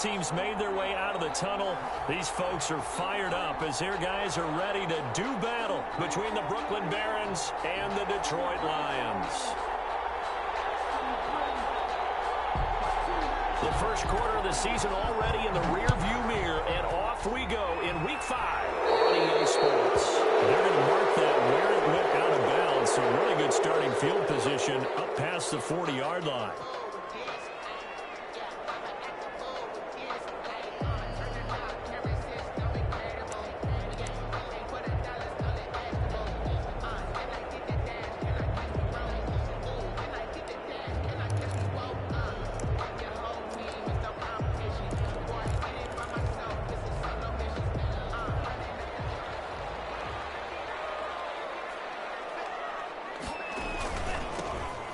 teams made their way out of the tunnel. These folks are fired up as their guys are ready to do battle between the Brooklyn Barons and the Detroit Lions. The first quarter of the season already in the rearview mirror, and off we go in Week 5 on EA Sports. They're going to mark that where it went out of bounds, so really good starting field position up past the 40-yard line.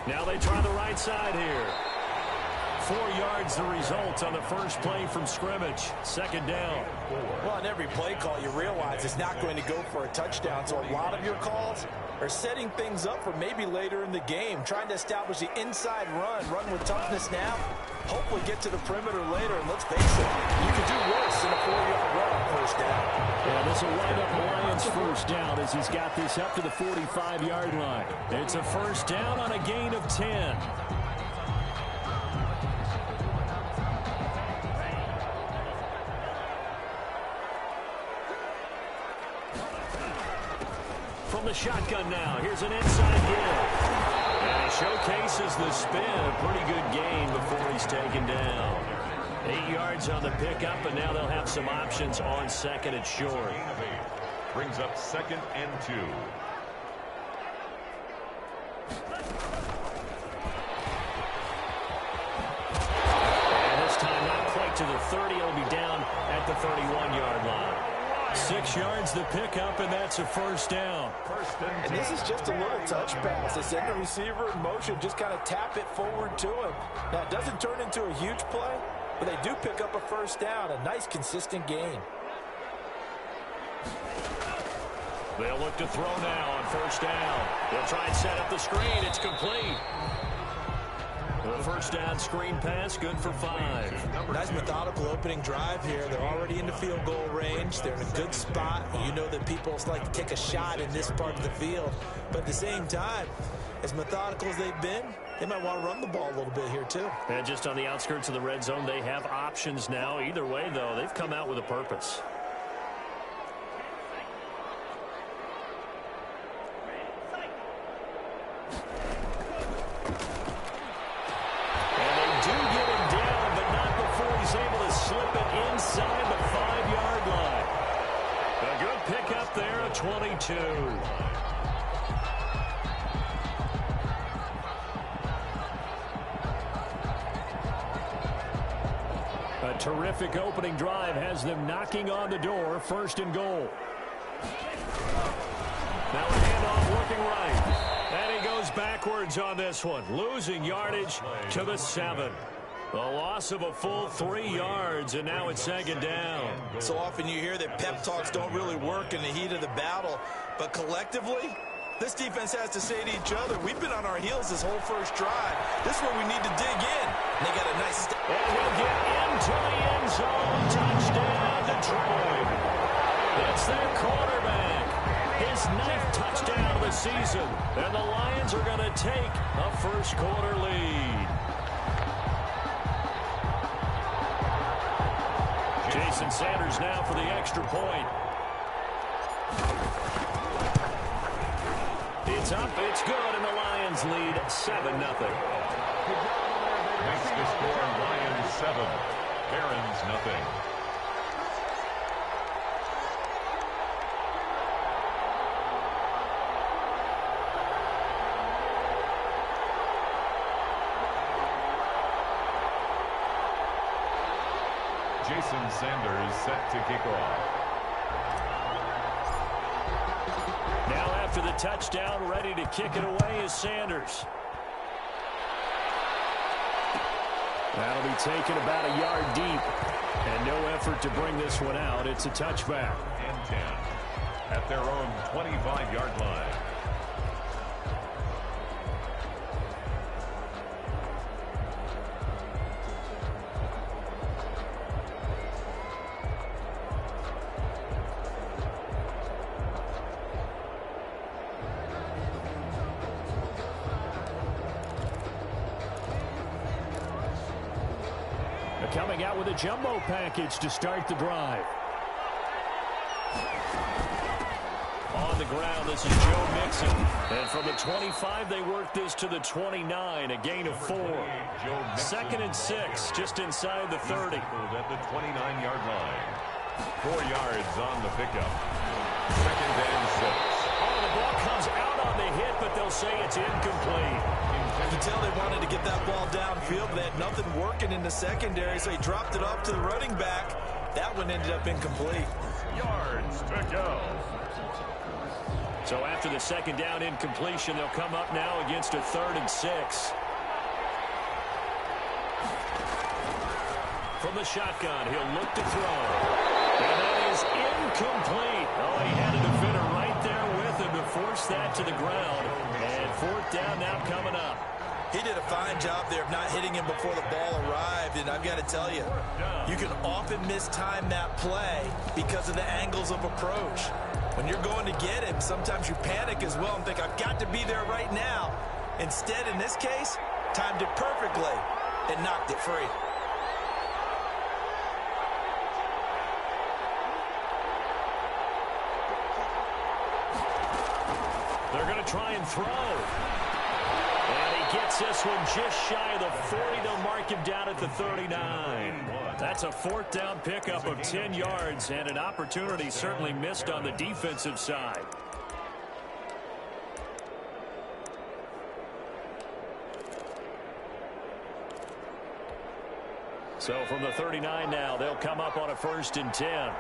Now they try the right side here. 4 yards the result on the first play from scrimmage. Second down. Well, on every play call, you realize it's not going to go for a touchdown. So a lot of your calls are setting things up for maybe later in the game, trying to establish the inside run with toughness now, hopefully get to the perimeter later. And let's face it, you could do worse than a 4-yard run on first down. Yeah, this will wind up the Lions' first down as he's got this up to the 45-yard line. It's a first down on a gain of 10. From the shotgun now, here's an inside give. And he showcases the spin. A pretty good gain before he's taken down. 8 yards on the pickup, and now they'll have some options on second and short. Brings up 2nd and 2. And this time not quite to the 30. It'll be down at the 31-yard line. 6 yards the pickup, and that's a first down. And this is just a little touch pass. They send the receiver in motion, just kind of tap it forward to him. Now, it doesn't turn into a huge play, but they do pick up a first down, a nice, consistent gain. They'll look to throw now on first down. They'll try and set up the screen. It's complete. The first down screen pass, good for 5. Nice methodical opening drive here. They're already in the field goal range. They're in a good spot. You know that people like to take a shot in this part of the field. But at the same time, as methodical as they've been, they might want to run the ball a little bit here too. And just on the outskirts of the red zone, they have options now. Either way, though, they've come out with a purpose. Inside the 5-yard line. A good pickup there at 22. A terrific opening drive has them knocking on the door. First and goal. Now a handoff looking right. And he goes backwards on this one. Losing yardage to the 7. A loss of a full 3 yards, and now it's second down. So often you hear that pep talks don't really work in the heat of the battle, but collectively, this defense has to say to each other, we've been on our heels this whole first drive. This is where we need to dig in. And they got a nice step. And he'll get into the end zone. Touchdown, Detroit. It's their quarterback. His 9th touchdown of the season. And the Lions are going to take a first quarter lead. Jason Sanders now for the extra point. It's up, it's good, and the Lions lead 7-0. Makes the score Lions 7, Barons nothing. Jason Sanders set to kick off. Now after the touchdown, ready to kick it away is Sanders. That'll be taken about a yard deep. And no effort to bring this one out. It's a touchback. And 10 at their own 25-yard line. coming out with a jumbo package to start the drive. On the ground, this is Joe Mixon. And from the 25, they work this to the 29, a gain of 4. 2nd and 6, just inside the 30. At the 29-yard line. 4 yards on the pickup. 2nd and 6. Oh, the ball comes out on the hit, but they'll say it's incomplete. You can tell they wanted to get that ball downfield, but they had nothing working in the secondary, so he dropped it off to the running back. That one ended up incomplete. Yards to go. So after the 2nd down incompletion, they'll come up now against a 3rd and 6. From the shotgun, he'll look to throw. And that is incomplete. Oh, he had a defender right there with him to force that to the ground. And 4th down now coming up. He did a fine job there of not hitting him before the ball arrived, and I've got to tell you, you can often mistime that play because of the angles of approach. When you're going to get him, sometimes you panic as well and think, I've got to be there right now. Instead, in this case, timed it perfectly and knocked it free. They're going to try and throw. And he gets this one just shy of the 40. They'll mark him down at the 39. That's a 4th down pickup of 10 yards and an opportunity certainly missed on the defensive side. So from the 39 now, they'll come up on a 1st and 10.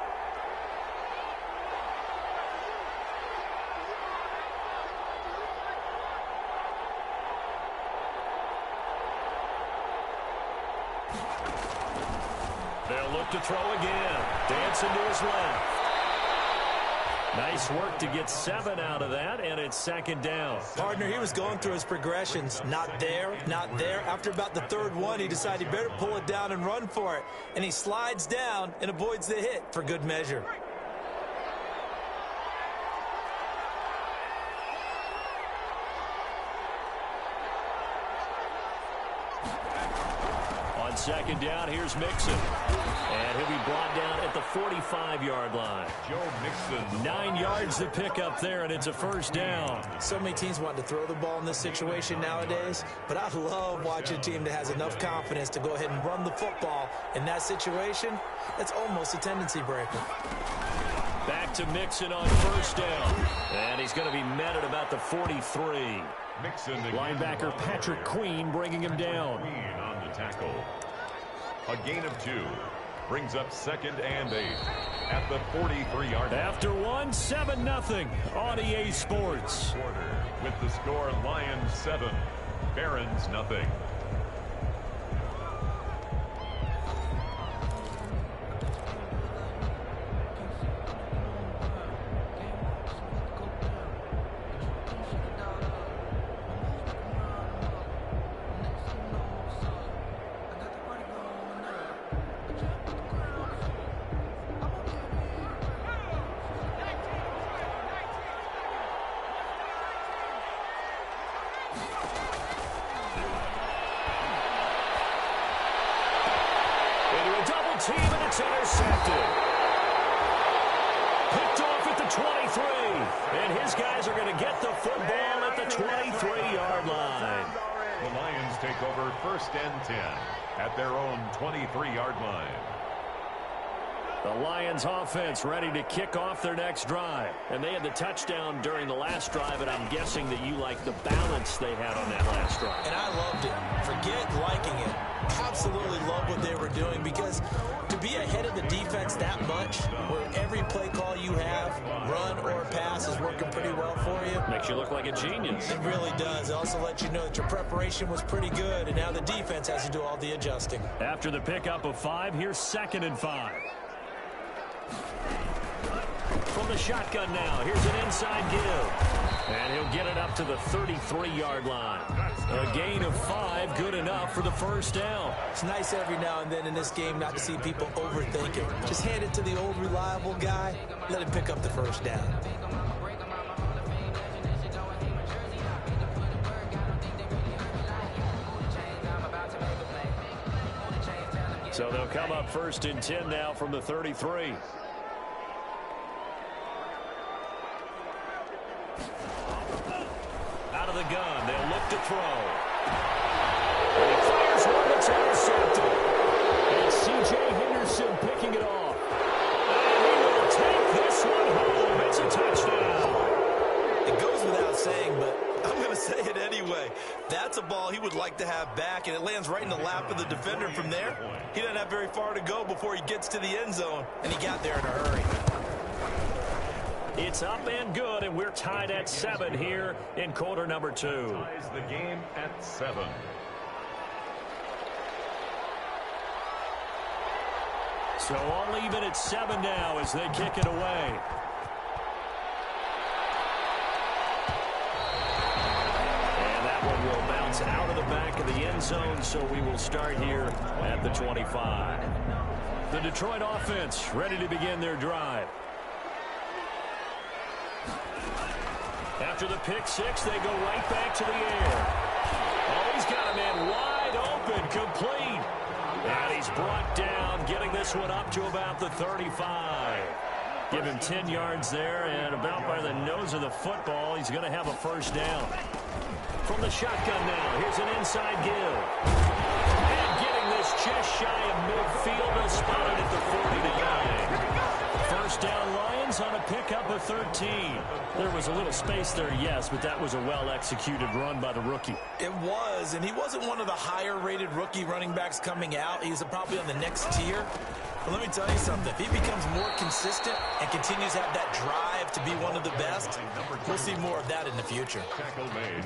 They'll look to throw again. Dancing to his left. Nice work to get 7 out of that, and it's 2nd down. Partner, he was going through his progressions. Not there, not there. After about the 3rd one, he decided he better pull it down and run for it. And he slides down and avoids the hit for good measure. On 2nd down, here's Mixon. And he'll be brought down at the 45-yard line. Joe Mixon. 9 yards to pick up there, and it's a 1st down. So many teams want to throw the ball in this situation nowadays, but I love watching a team that has enough confidence to go ahead and run the football. In that situation, that's almost a tendency breaker. Back to Mixon on 1st down. And he's going to be met at about the 43. Mixon. Linebacker Patrick Queen bringing him down. Queen on the tackle. A gain of 2. Brings up 2nd and 8 at the 43-yard line. After 7-0 on EA Sports. Quarter with the score Lions 7, Barons nothing. Team, and it's intercepted. Picked off at the 23. And his guys are going to get the football at the 23-yard line. The Lions take over 1st and 10 at their own 23-yard line. The Lions offense ready to kick off their next drive. And they had the touchdown during the last drive, and I'm guessing that you like the balance they had on that last drive. And I loved it. Forget liking it. Absolutely love what they were doing, because to be ahead of the defense that much, where every play call you have, run or pass, is working pretty well for you. Makes you look like a genius. It really does. It also lets you know that your preparation was pretty good, and now the defense has to do all the adjusting. After the pickup of 5, here's 2nd and 5. From the shotgun now, here's an inside give. And he'll get it up to the 33-yard line. A gain of 5, good enough for the 1st down. It's nice every now and then in this game not to see people overthink it. Just hand it to the old reliable guy, let him pick up the 1st down. So they'll come up 1st and 10 now from the 33. Out of the gun, they'll look to throw. And he fires one that's intercepted. And C.J. Henderson picking it off. And he will take this one home. It's a touchdown. It goes without saying, but I'm going to say it anyway. That's a ball he would like to have back, and it lands right in the lap of the defender from there. He doesn't have very far to go before he gets to the end zone, and he got there in a hurry. It's up and good, and we're tied at 7 here in quarter number 2. Ties the game at 7. So all even at 7 now as they kick it away. And that one will bounce out of the back of the end zone, so we will start here at the 25. The Detroit offense ready to begin their drive. After the pick 6, they go right back to the air. Oh, he's got a man wide open, complete. And he's brought down, getting this one up to about the 35. Give him 10 yards there, and about by the nose of the football, he's going to have a first down. From the shotgun now, here's an inside give. And getting this just shy of midfield, they'll spot it at the 49. First down, Lions on a pickup of 13. There was a little space there, yes, but that was a well-executed run by the rookie. It was, and he wasn't one of the higher-rated rookie running backs coming out. He's probably on the next tier. But let me tell you something. If he becomes more consistent and continues to have that drive to be one of the best, we'll see more of that in the future.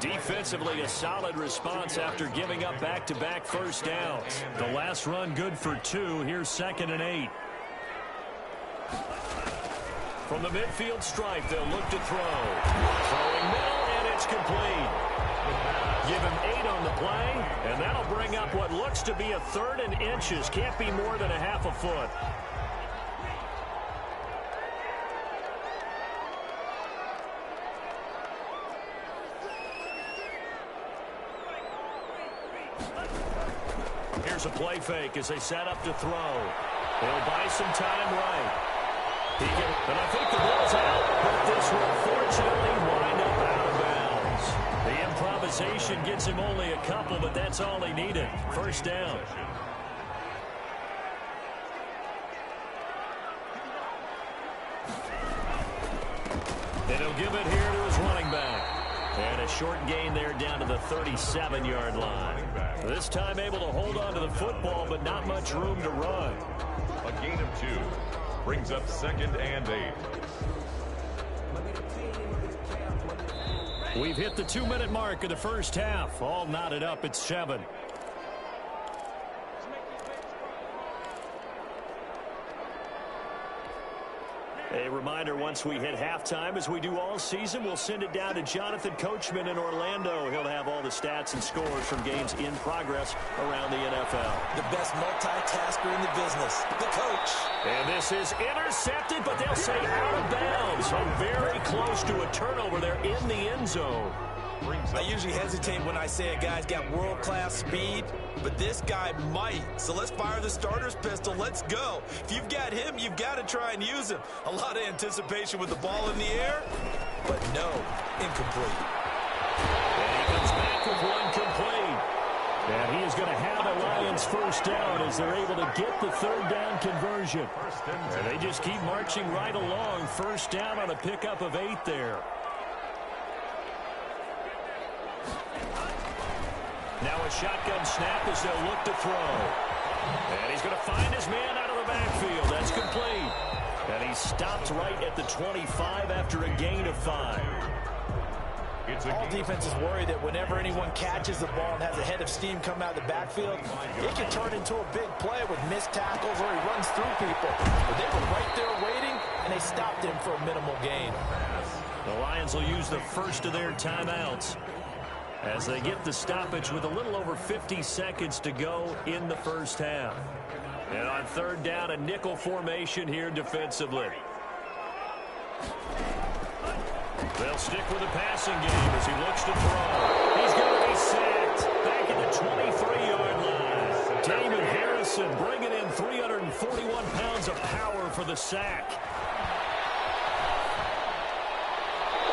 Defensively, a solid response after giving up back-to-back first downs. The last run good for 2. Here's 2nd and 8. From the midfield stripe, they'll look to throw. Throwing middle, and it's complete. Give him 8 on the play, and that'll bring up what looks to be a 3rd and inches. Can't be more than a half a foot. Here's a play fake as they set up to throw. They'll buy some time right. And I think the ball's out, but this will fortunately wind up out of bounds. The improvisation gets him only a couple, but that's all he needed. First down. And he'll give it here to his running back. And a short gain there down to the 37-yard line. This time able to hold on to the football, but not much room to run. A gain of 2. Brings up 2nd and 8. We've hit the 2-minute mark of the first half. All knotted up at 7. A reminder, once we hit halftime, as we do all season, we'll send it down to Jonathan Coachman in Orlando. He'll have all the stats and scores from games in progress around the NFL. The best multitasker in the business, the coach. And this is intercepted, but they'll say out of bounds. So very close to a turnover there in the end zone. I usually hesitate when I say a guy's got world-class speed, but this guy might. So let's fire the starter's pistol. Let's go. If you've got him, you've got to try and use him. A lot of anticipation with the ball in the air, but no, incomplete. And he comes back with one complete. And he is going to have a Lions first down as they're able to get the 3rd down conversion. And they just keep marching right along. First down on a pickup of 8 there. Now a shotgun snap as they'll look to throw. And he's going to find his man out of the backfield. That's complete. And he stopped right at the 25 after a gain of 5. All defenses worry that whenever anyone catches the ball and has a head of steam come out of the backfield, it can turn into a big play with missed tackles or he runs through people. But they were right there waiting, and they stopped him for a minimal gain. The Lions will use the first of their timeouts as they get the stoppage with a little over 50 seconds to go in the first half. And on 3rd down, a nickel formation here defensively. They'll stick with the passing game as he looks to throw. He's going to be sacked back at the 23-yard line. Damon Harris Mixon bringing in 341 pounds of power for the sack.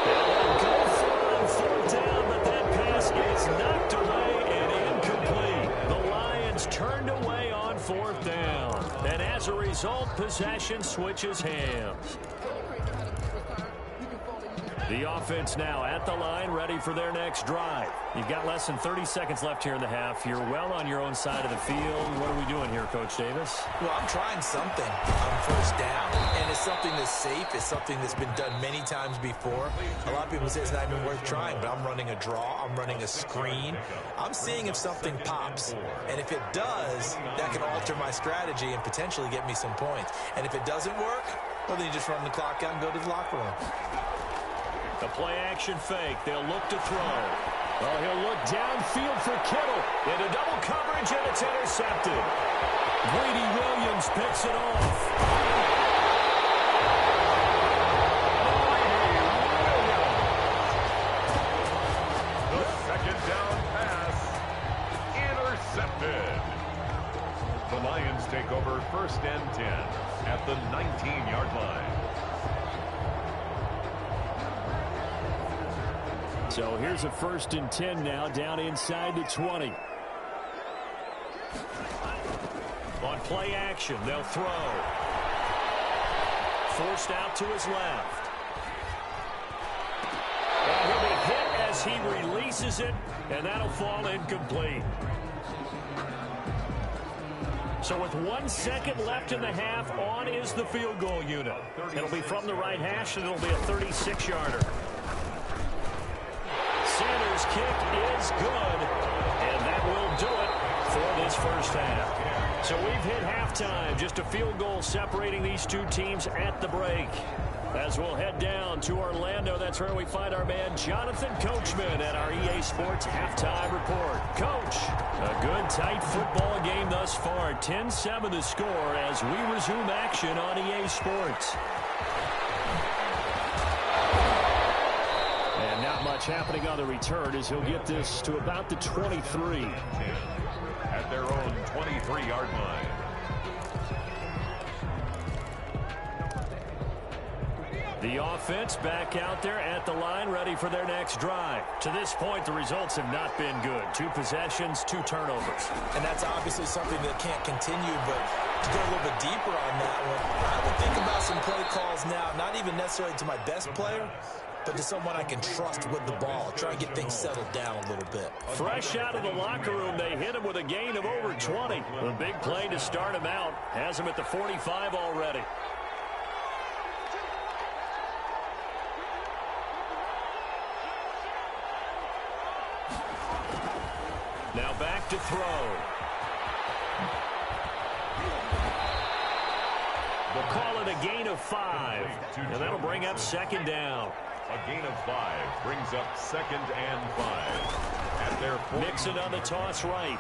And go for it on fourth down, but that pass is knocked away and incomplete. The Lions turned away on fourth down. And as a result, possession switches hands. The offense now at the line, ready for their next drive. You've got less than 30 seconds left here in the half. You're well on your own side of the field. What are we doing here, Coach Davis? Well, I'm trying something on first down, and it's something that's safe. It's something that's been done many times before. A lot of people say it's not even worth trying, but I'm running a draw. I'm running a screen. I'm seeing if something pops, and if it does, that can alter my strategy and potentially get me some points. And if it doesn't work, well, then you just run the clock out and go to the locker room. The play-action fake. They'll look to throw. Oh, he'll look downfield for Kittle. Into double coverage, and it's intercepted. Greedy Williams picks it off. The second down pass intercepted. The Lions take over first and 10 at the 19-yard line. So here's a first and 10 now, down inside the 20. On play action, they'll throw. Forced out to his left. And he'll be hit as he releases it, and that'll fall incomplete. So with 1 second left in the half, on is the field goal unit. It'll be from the right hash, and it'll be a 36-yarder. Sanders' kick is good, and that will do it for this first half. So we've hit halftime, just a field goal separating these two teams at the break. As we'll head down to Orlando, that's where we find our man Jonathan Coachman at our EA Sports Halftime Report. Coach, a good, tight football game thus far. 10-7 the score as we resume action on EA Sports. And not much happening on the return as he'll get this to about the 23. At their own 23-yard line. The offense back out there at the line, ready for their next drive. To this point, the results have not been good. 2 possessions, 2 turnovers. And that's obviously something that can't continue, but to go a little bit deeper on that one, I would think about some play calls now, not even necessarily to my best player, but to someone I can trust with the ball. Try and get things settled down a little bit. Fresh out of the locker room, they hit him with a gain of over 20. A big play to start him out. Has him at the 45 already. Now back to throw. We'll call it a gain of 5. And that'll bring up second down. A gain of 5 brings up second and 5. At their Mixon on the toss right.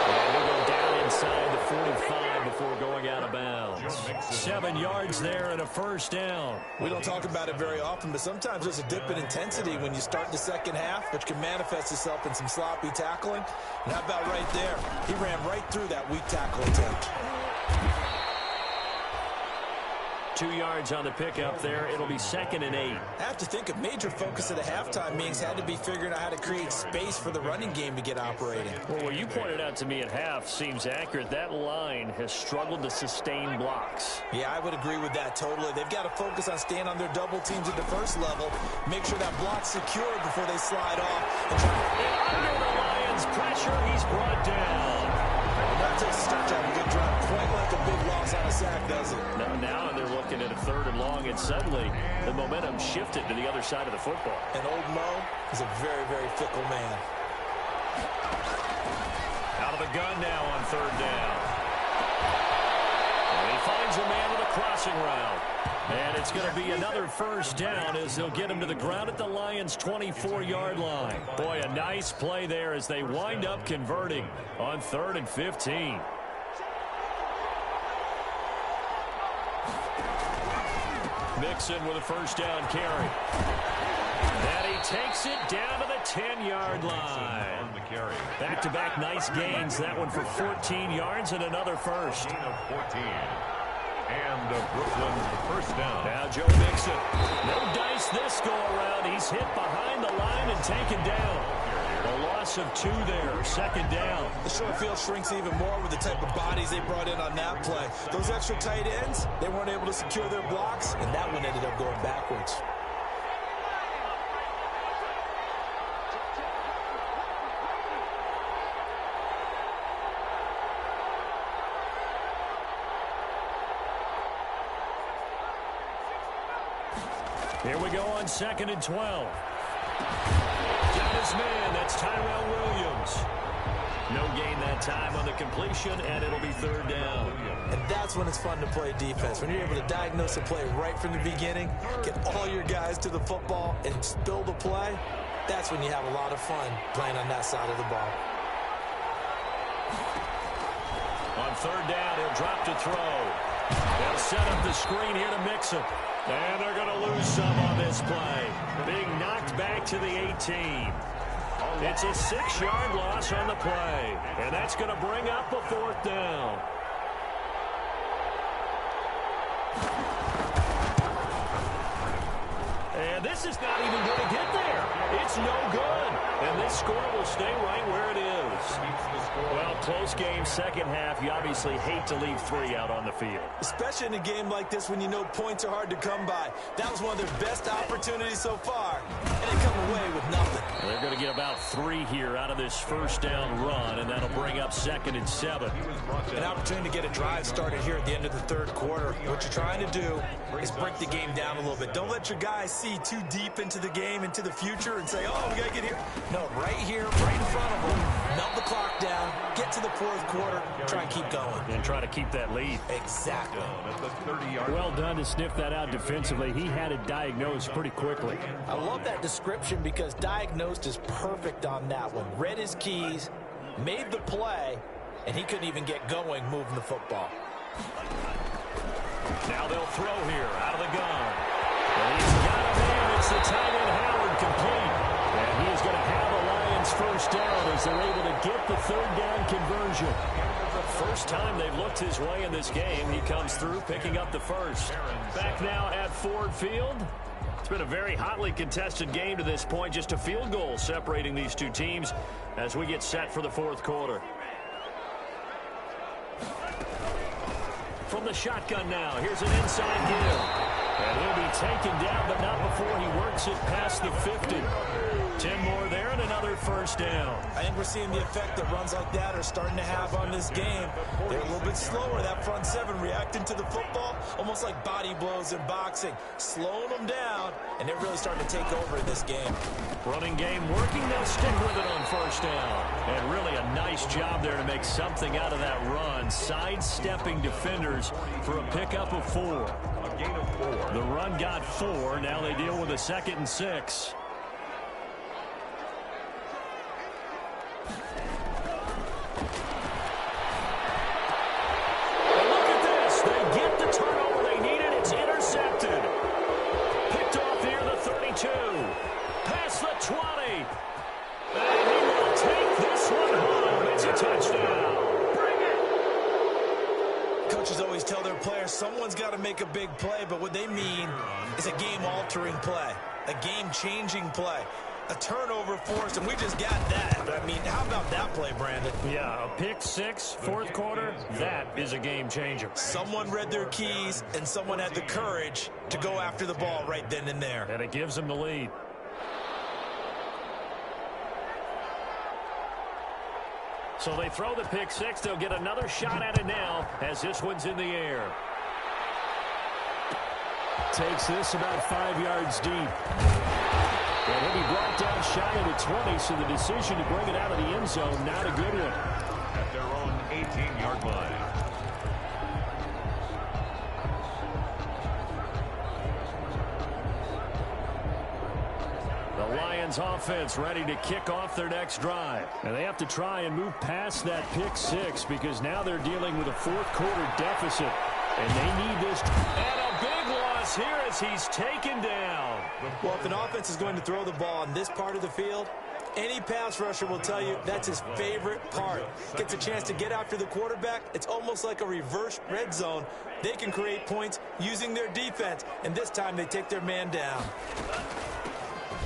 And he'll go down inside the 45 before going out of bounds. 7 yards there and a first down. We don't talk about it very often, but sometimes there's a dip in intensity when you start the second half, which can manifest itself in some sloppy tackling. And how about right there? He ran right through that weak tackle attempt. 2 yards on the pickup there. It'll be second and 8. I have to think a major focus of the halftime meetings had to be figuring out how to create space for the running game to get operating. Well, what you pointed out to me at half seems accurate. That line has struggled to sustain blocks. Yeah, I would agree with that totally. They've got to focus on staying on their double teams at the first level, make sure that block's secure before they slide off. And under the Lions' pressure, he's brought down. That takes a start to have a good drive. Quite like a big loss on a sack, does it? Now they're looking at a 3rd and long, and suddenly the momentum shifted to the other side of the football. And old Mo is a very, very fickle man. Out of the gun now on 3rd down. And he finds a man with a crossing route. And it's going to be another first down as they'll get him to the ground at the Lions' 24-yard line. Boy, a nice play there as they wind up converting on 3rd and 15. Mixon with a first down carry. And he takes it down to the 10-yard line. Back-to-back nice gains. That one for 14 yards and another first. Gain of 14. And Brooklyn first down. Now Joe Mixon. No dice this go-around. He's hit behind the line and taken down. A loss of 2 there. Second down. The short field shrinks even more with the type of bodies they brought in on that play. Those extra tight ends, they weren't able to secure their blocks, and that one ended up going backwards. Here we go on 2nd and 12. Got his man. That's Tyrell Williams. No gain that time on the completion, and it'll be 3rd down. And that's when it's fun to play defense. When you're able to diagnose a play right from the beginning, get all your guys to the football, and spill the play, that's when you have a lot of fun playing on that side of the ball. On 3rd down, he'll drop to throw. They'll set up the screen here to Mixon. And they're going to lose some on this play. Being knocked back to the 18. It's a 6-yard loss on the play. And that's going to bring up a 4th down. And this is not even going to get there. It's no good. And this score will stay right where it is. Well, close game, second half. You obviously hate to leave 3 out on the field. Especially in a game like this when you know points are hard to come by. That was one of their best opportunities so far. And they come away with nothing. Well, they're going to get about 3 here out of this first down run, and that'll bring up 2nd and 7. An opportunity to get a drive started here at the end of the 3rd quarter. What you're trying to do is break the game down a little bit. Don't let your guys see too deep into the game, into the future, and say, oh, we got to get here. No, right here, right in front of them. Melt the clock down, get to the 4th quarter, try and keep going. And try to keep that lead. Exactly. Well done to sniff that out defensively. He had it diagnosed pretty quickly. I love that description because diagnosed is perfect on that one. Read his keys, made the play, and he couldn't even get going moving the football. Now they'll throw here out of the gun. And he's got a man. It's the tight end Howard complete. And he is going to have a Lions first down as they're able to get the 3rd down conversion. First time they've looked his way in this game. He comes through picking up the first. Back now at Ford Field. It's been a very hotly contested game to this point. Just a field goal separating these two teams as we get set for the 4th quarter. From the shotgun now, here's an inside give. And he'll be taken down, but not before he works it past the 50. 10 more there and another first down. I think we're seeing the effect that runs like that are starting to have on this game. They're a little bit slower, that front 7 reacting to the football, almost like body blows in boxing, slowing them down, and they're really starting to take over in this game. Running game working, they'll stick with it on first down. And really a nice job there to make something out of that run, sidestepping defenders for a pickup of 4. A gain of 4. The run got 4, now they deal with a 2nd and 6. Past the 20. And he will take this one home. It's a touchdown. Bring it. Coaches always tell their players someone's got to make a big play, but what they mean is a game-altering play, a game-changing play, a turnover forced, and we just got that. I mean, how about that play, Brandon? Yeah, a pick 6, 4th quarter, that is a game changer. Someone read their keys, and someone had the courage to go after the ball right then and there. And it gives them the lead. So they throw the pick 6. They'll get another shot at it now as this one's in the air. Takes this about 5 yards deep. And he'll be brought down shy of the 20, so the decision to bring it out of the end zone, not a good one. At their own 18-yard line. The Lions offense ready to kick off their next drive. And they have to try and move past that pick 6 because now they're dealing with a 4th quarter deficit. And they need this. And a big one. loss here as he's taken down. Well, if an offense is going to throw the ball on this part of the field, any pass rusher will tell you that's his favorite part. Gets a chance to get after the quarterback. It's almost like a reverse red zone. They can create points using their defense, and this time they take their man down.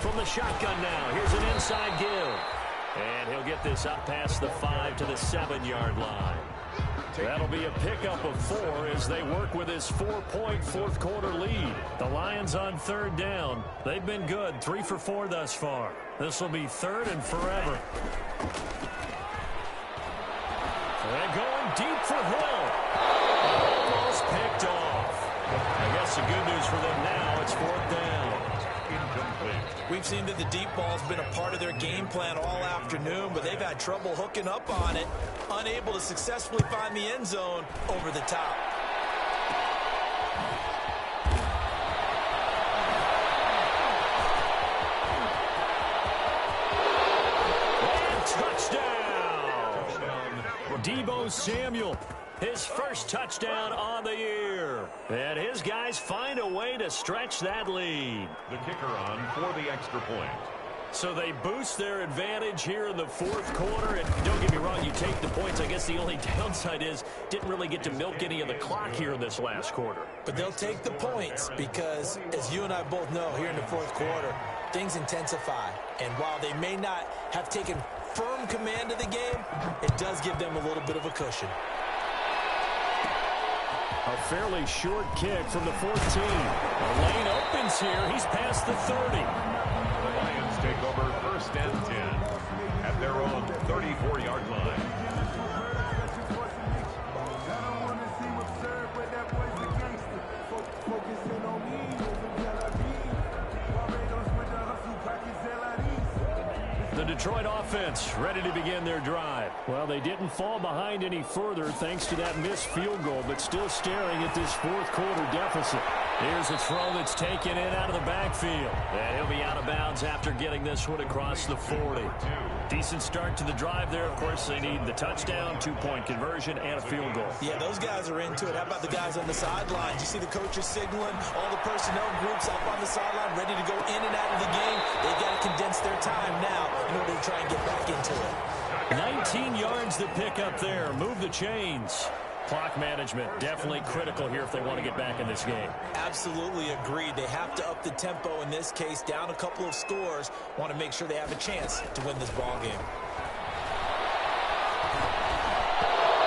From the shotgun now, here's an inside give. And he'll get this up past the 5 to the 7-yard line. That'll be a pickup of 4 as they work with his 4-point fourth-quarter lead. The Lions on third down. They've been good, 3 for 4 thus far. This will be third and forever. They're going deep for Hill. Almost picked off. I guess the good news for them now, it's fourth down. We've seen that the deep ball's been a part of their game plan all afternoon, but they've had trouble hooking up on it, unable to successfully find the end zone over the top. And touchdown! Deebo Samuel. His first touchdown on the year. And his guys find a way to stretch that lead. The kicker on for the extra point. So they boost their advantage here in the fourth quarter. And don't get me wrong, you take the points. I guess the only downside is didn't really get to milk any of the clock here in this last quarter. But they'll take the points because, as you and I both know, here in the fourth quarter, things intensify. And while they may not have taken firm command of the game, it does give them a little bit of a cushion. A fairly short kick from the 14. The lane opens here. He's past the 30. The Lions take over first and 10 at their own 34-yard line. The Detroit offense ready to begin their drive. Well, they didn't fall behind any further thanks to that missed field goal, but still staring at this fourth quarter deficit. Here's a throw that's taken in out of the backfield. And he'll be out of bounds after getting this one across the 40. Decent start to the drive there. Of course, they need the touchdown, 2-point conversion, and a field goal. Yeah, those guys are into it. How about the guys on the sidelines? You see the coaches signaling, all the personnel groups up on the sideline ready to go in and out of the game. They've got to condense their time now in order to try and get back into it. 19 yards to pick up there. Move the chains. Clock management definitely critical here if they want to get back in this game. Absolutely agreed. They have to up the tempo in this case, down a couple of scores. Want to make sure they have a chance to win this ball game.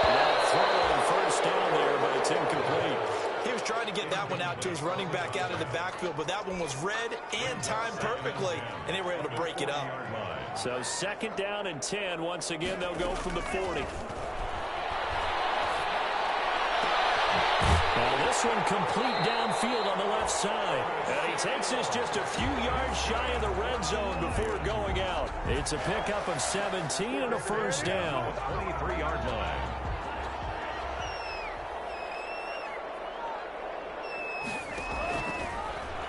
Now throwing first down there, but it's incomplete. He was trying to get that one out to his running back out of the backfield, but that one was read and timed perfectly, and they were able to break it up. So second down and 10. Once again, they'll go from the 40. Now this one complete downfield on the left side. And he takes this just a few yards shy of the red zone before going out. It's a pickup of 17 and a first down. 23-yard line.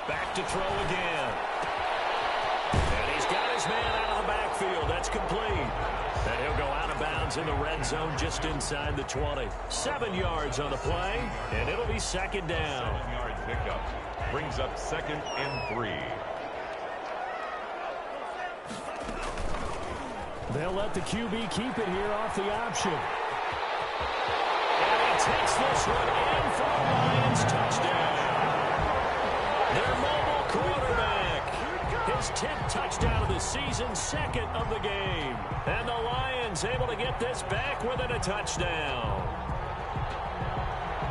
Back to throw again. And he's got his man out of the backfield. That's complete. And he'll go out of bounds in the red zone just inside the 20. 7 yards on the play, and it'll be second down. 7-yard pickup brings up second and 3. They'll let the QB keep it here off the option. And he takes this one in for the Lions touchdown. Their mobile quarterback. His 10th touchdown of the season, second of the game. And the Lions able to get this back within a touchdown.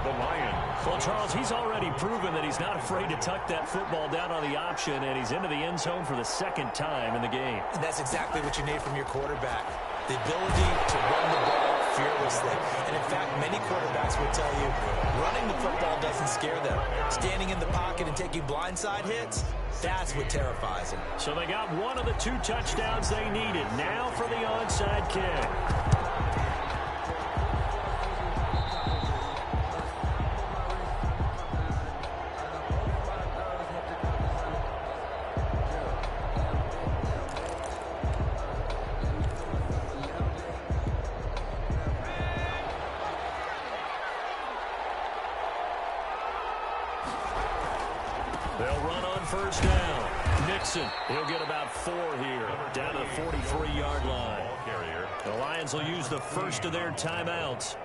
The Lions. Well, Charles, he's already proven that he's not afraid to tuck that football down on the option, and he's into the end zone for the second time in the game. And that's exactly what you need from your quarterback. The ability to run the ball fearlessly. And in fact, many quarterbacks will tell you running the football doesn't scare them. Standing in the pocket and taking blindside hits, that's what terrifies them. So they got one of the 2 touchdowns they needed. Now for the onside kick. They'll run on first down. Mixon, he'll get about 4 here, down to the 43-yard line. The Lions will use the first of their timeouts.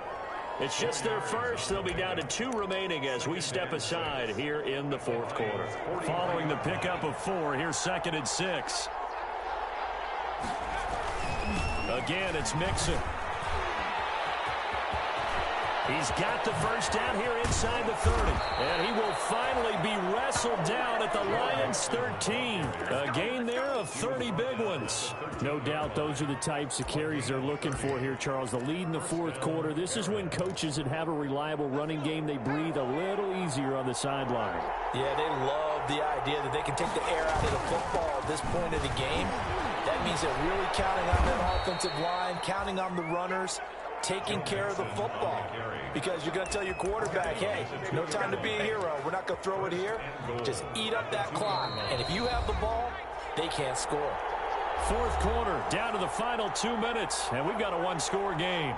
It's just their first. They'll be down to 2 remaining as we step aside here in the fourth quarter. Following the pickup of 4, here's 2nd and 6. Again, it's Mixon. He's got the first down here inside the 30. And he will finally be wrestled down at the Lions' 13. A gain there of 30 big ones. No doubt those are the types of carries they're looking for here, Charles. The lead in the fourth quarter. This is when coaches that have a reliable running game, they breathe a little easier on the sideline. Yeah, they love the idea that they can take the air out of the football at this point of the game. That means they're really counting on that offensive line, counting on the runners, taking care of the football. Because you're going to tell your quarterback, hey, no time to be a hero. We're not going to throw it here. Just eat up that clock. And if you have the ball, they can't score. Fourth quarter, down to the final 2 minutes, and we've got a one-score game.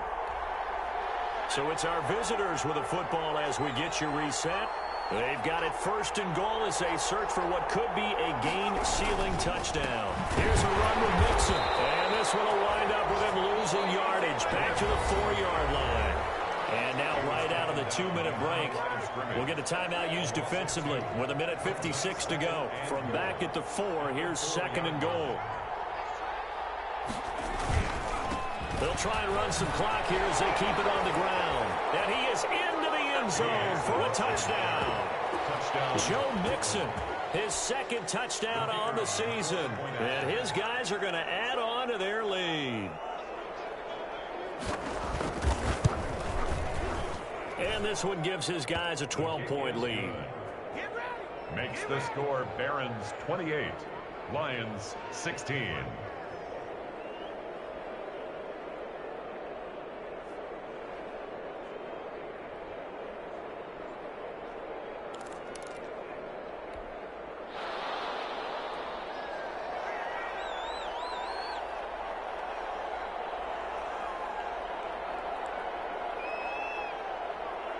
So it's our visitors with the football as we get you reset. They've got it 1st and goal as they search for what could be a game-sealing touchdown. Here's a run with Mixon, and this one will wind up with him losing yardage back to the 4-yard line. And now right out of the 2-minute break, we'll get a timeout used defensively with 1:56 to go. From back at the 4, here's 2nd and goal. They'll try and run some clock here as they keep it on the ground. And he is into the end zone for a touchdown. Joe Mixon, his 2nd touchdown on the season. And his guys are going to add on to their lead. And this one gives his guys a 12-point lead. Makes the score Barons 28, Lions 16.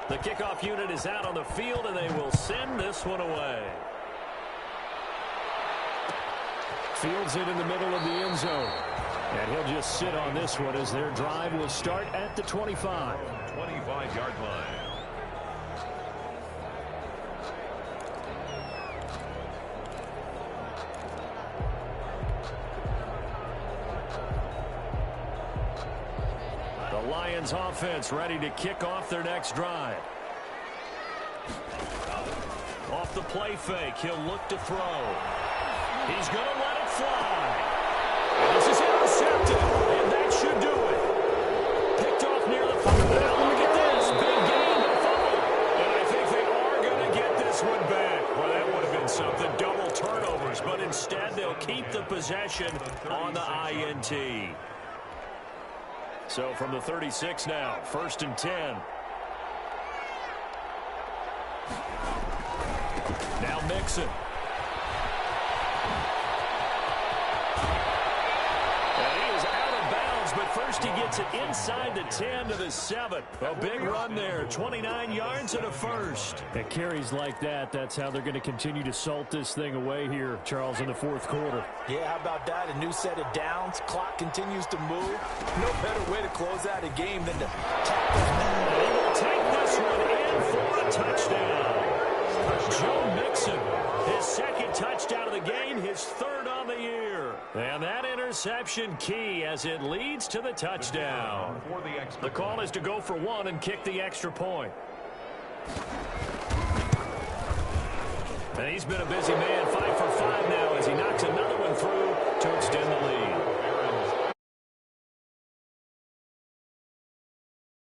The kickoff unit is out on the field, and they will send this one away. Fields it in the middle of the end zone. And he'll just sit on this one as their drive will start at the 25. 25-yard line. Lions offense ready to kick off their next drive. Off the play fake, he'll look to throw. He's going to let it fly. And this is intercepted, and that should do it. Picked off near the fumble. Now look at this, big gain, no fumble. And I think they are going to get this one back. Well, that would have been something, double turnovers, but instead they'll keep the possession on the INT. So from the 36 now, 1st and 10. Now Mixon. And he is out of bounds, but first he gets it inside the 10 to the 7. A big run there, 29 yards and a first. At carries like that, that's how they're going to continue to salt this thing away here, Charles, in the fourth quarter. Yeah, how about that? A new set of downs. Clock continues to move. No better way to close out a game than to tap this man. He will take this one in for a touchdown. Joe Mixon, his 2nd touchdown of the game, his 3rd on the year. And that interception key as it leads to the touchdown. The call is to go for 1 and kick the extra point. And he's been a busy man, 5 for 5 now.